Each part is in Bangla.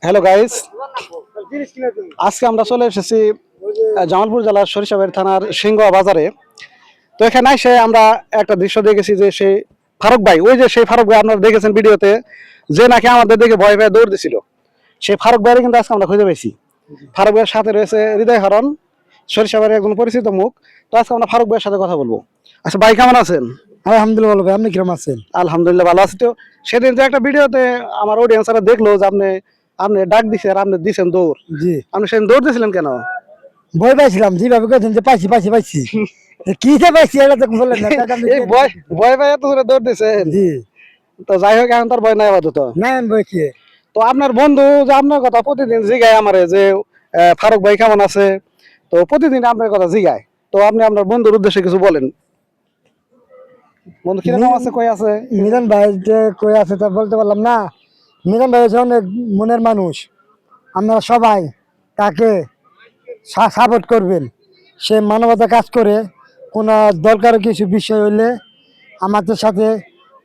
হ্যালো গাইস, আজকে আমরা চলে এসেছি জামালপুর জেলার সরিষাবাড়ি থানার সিংহা বাজারে। তো এখানে এসে আমরা একটা দৃশ্য দেখেছি যে সেই ফারুক ভাই, ওই যে সেই ফারুক ভাই আপনারা দেখেছেন ভিডিওতে, যে নাকি আমাদের দেখে ভয় ভয়ে দৌড় দিছিল, সেই ফারুক ভাইয়ের কিন্তু আজকে আমরা খুঁজে পেয়েছি। ফারুক ভাইয়ের সাথে রয়েছে হৃদয় হরণ, সরিষাবাড়ির একজন পরিচিত মুখ। তো আজকে আমরা ফারুক ভাইয়ের সাথে কথা বলবো। আচ্ছা ভাই, কেমন আছেন? আলহামদুলিল্লাহ ভালো ভাই, আপনি কিরকম আছেন? আলহামদুলিল্লাহ ভালো আছি। তো সেদিন যে একটা ভিডিওতে আমার অডিয়েন্সরা দেখলো যে আপনি আপনি ডাক দিছেন আর আপনি দিছেন দৌড়, জি, আপনি সেদিন দৌড় দিয়েছিলেন কেন? ভয় পাইছিলাম, যেভাবে কইছেন যে পাইছি পাইছি পাইছি কি যে পাইছি এটা তো বলেন না। এই ভয় ভয় পাই এত দূরে দৌড় দিয়েছেন? জি, তো যাই হোক, এখন তার ভয় নাই আপাতত। না ভয় কি? তো আপনার বন্ধু যে আপনার কথা প্রতিদিন জিগায় আমারে যে ফারুক ভাই কেমন আছে, তো প্রতিদিন আপনার কথা জিগায়। তো আপনি আপনার বন্ধুর উদ্দেশ্যে কিছু বলেন। বন্ধু কিরকম আছে, কই আছে? মিজান ভাই যে কই আছে তা বলতে পারলাম না। মিজান ভাই হচ্ছে অনেক মনের মানুষ, আপনারা সবাই তাকে সাপোর্ট করবেন। সে মানবতা কাজ করে, কোনো দরকার কিছু বিষয় হইলে আমাদের সাথে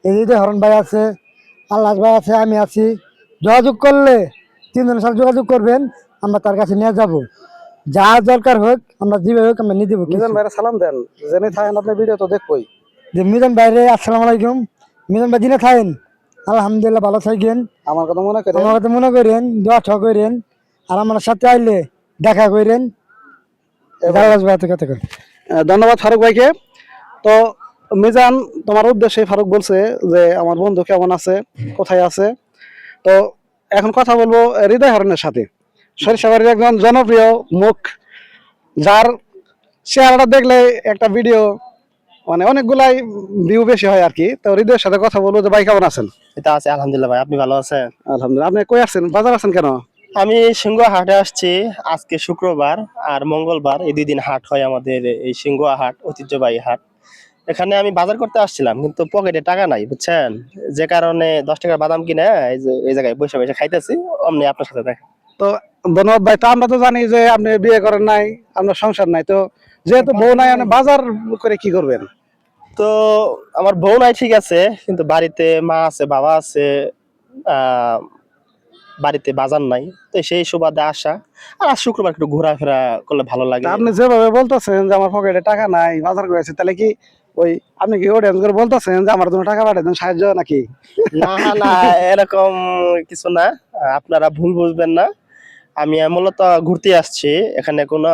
হৃদয় হরণ ভাই আছে, আল্লাহ ভাই আছে, আমি আছি। যোগাযোগ করলে তিনজনের সাথে যোগাযোগ করবেন, আমরা তার কাছে নিয়ে যাব। যা দরকার হোক আমরা যেভাবে হোক আমরা নিয়ে দেবো। মিজান ভাইরা সালাম দেন, জেনে থাকেন আপনার ভিডিও তো দেখবই। যে মিজান ভাইরে আসসালামু আলাইকুম। মিজান ভাই দিনে থাকেন, আলহামদুলিল্লাহ ভালো থাকেন। আমার কথা মনে করেন, আমার কথা মনে করেন, দোয়া ঠ করেন, আর আমার সাথে আইলে দেখা করেন। ধন্যবাদ ফারুক ভাইকে। তো মিজান, তোমার উদ্দেশ্যে ফারুক বলছে যে আমার বন্ধু কেমন আছে, কোথায় আছে। তো এখন কথা বলবো হৃদয় হরণের সাথে, সরিষাবাড়ির একজন জনপ্রিয় মুখ, যার চেহারাটা দেখলে একটা ভিডিও মানে অনেকগুলাই ভিউ বেশি হয় আর কি। তো হৃদয়ের সাথে কথা বলবো যে ভাই কেমন আছেন? এটা আছে আলহামদুলিল্লাহ ভাই, আপনি ভালো আছেন? আলহামদুলিল্লাহ। আপনি কই আসছেন, বাজার আছেন কেন? আমি সিংহ হাটে আসছি। আজকে শুক্রবার আর মঙ্গলবার, এই 2 দিন হাট হয় আমাদের, এই সিংহ হাট ঐতিহ্যবাহী হাট। এখানে আমি বাজার করতে আসছিলাম, কিন্তু পকেটে টাকা নাই বুঝছেন, যে কারণে 10 টাকার বাদাম কিনে এই যে এই জায়গায় বসে বসে খাইতেছি। অমনি আপনার সাথে দেখা। তো ধন্যবাদ ভাই। তো আমরা তো জানি যে আপনি বিয়ে করেন নাই, আপনার সংসার নাই, তো যেহেতু বউ নাই, আপনি বাজার করে কি করবেন? তো আমার বউ নাই ঠিক আছে, কিন্তু বাড়িতে মা আছে, বাবা আছে, আহ বাড়িতে বাজার নাই, তো সেই সুবাদে আসা। আর আজ শুক্রবার একটু ঘোরাফেরা করলে ভালো লাগে। তা আপনি যেভাবে বলতেছেন যে আমার পকেটে টাকা নাই, বাজার করেছে, তাহলে কি ওই আপনি কি অডিয়েন্স করে বলতেছেন যে আমার জন্য টাকা পাঠাতেন, সাহায্য নাকি? না না, এরকম কিছু না, আপনারা ভুল বুঝবেন না। আমি মূলত ঘুরতে আসছি, এখানে কোনো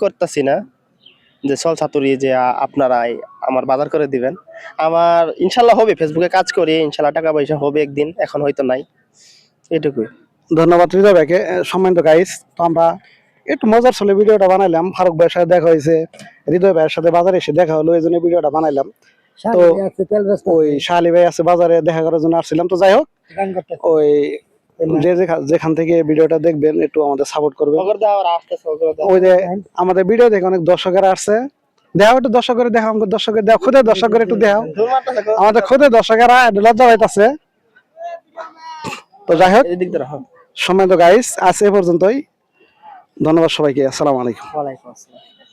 করতেছি না যে চল ছাতুরি যে আপনারাই আমার বাজার করে দিবেন। আমার ইনশাল্লাহ হবে, ফেসবুকে কাজ করি, ইনশাল্লাহ টাকা পয়সা হবে একদিন, এখন হয়তো নাই, এটুকুই। ধন্যবাদ হৃদয় ভাইকে। সম্মানিত গাইস, তো আমরা একটু মজার ছলে ভিডিওটা বানাইলাম। ফারুক ভাইয়ের সাথে দেখা হয়েছে, হৃদয় ভাইয়ের সাথে বাজারে এসে দেখা হলো, এই জন্য ভিডিওটা বানাইলাম। তো ওই শালি ভাই আছে বাজারে, দেখা করার জন্য আসছিলাম। তো যাই হোক, ওই যেখান থেকে ভিডিওটা দেখবেন একটু আমাদের সাপোর্ট করবেন। ওই যে আমাদের ভিডিও দেখে অনেক দর্শকেরা আসছে, দেখাও একটু দর্শকের, দেখা আমাদের দর্শকের, দেখাও খুদে দর্শকের একটু দেখাও, আমাদের খুদে দর্শকেরা লজ্জা পাইতেছে। তো যাই হোক, সম্মানিত গাইস, আজ এ পর্যন্তই। ধন্যবাদ সবাইকে, আসসালামু আলাইকুম। ওয়ালাইকুম আসসালাম।